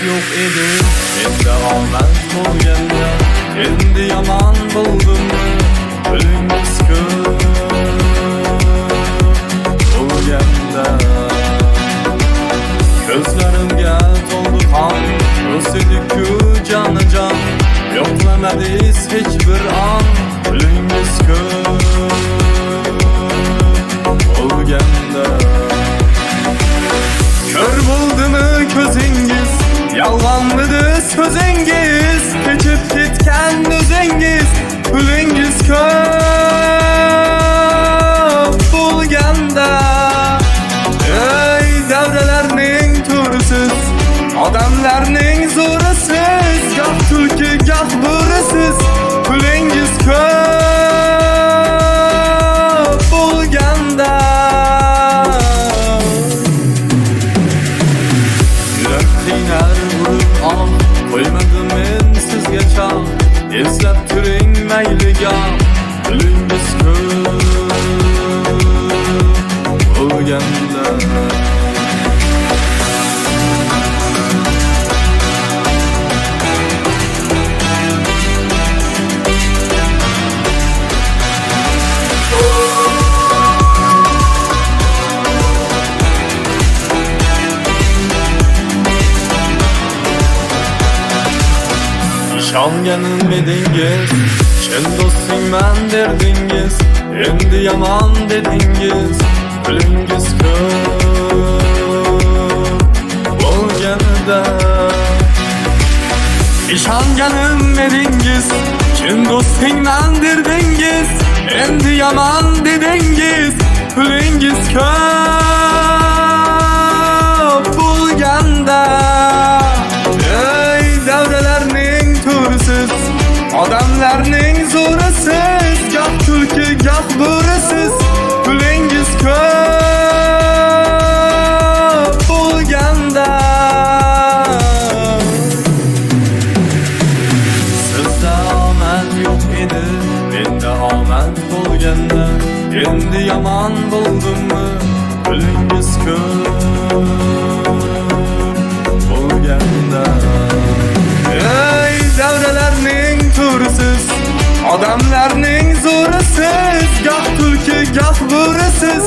yo'q edi, menda omad bo'lganda, endi yomon bo'ldimmi? Pulingiz ko'p bo'lganda, ko'zlarimga to'ldi qon, o'sidi-ku jonajon, yo'qlamadingiz hech bir on. Pulingiz ko'p bo'lganda, kör bo'ldimi ko'zingiz, yolg'onmidi so'zingiz, kechib ketgan o'zingiz. Pulingiz ko'p bo'lganda, ey davralarning to'risiz, odamlarning zo'risiz, goh tulki goh bo'risiz. Pulingiz ko'p bo'lganda, yurak qiynar urib ol, qo'ymadim men sizga chol. Eslab turing mayliga, pulingiz ko'p bo'lganda. Ishonganim edingiz, chin do'stingman derdingiz, endi yomon dedingiz. Pulingiz ko'p bo'lganda, ishonganim edingiz, chin do'stingman derdingiz, endi yomon dedingiz. Pulingiz ko'p bo'lganda, ey davralarning to'risiz, odamlarning zo'risiz, goh tulki goh bo'risiz. Pulingiz ko'p bo'lganda, sizda omad yo'q edi, menda omad bo'lganda, endi yomon bo'ldimmi? Pulingiz ko'p bo'lganda, ey davralarning to'risiz, odamlarning zo'risiz, goh tulki goh bo'risiz.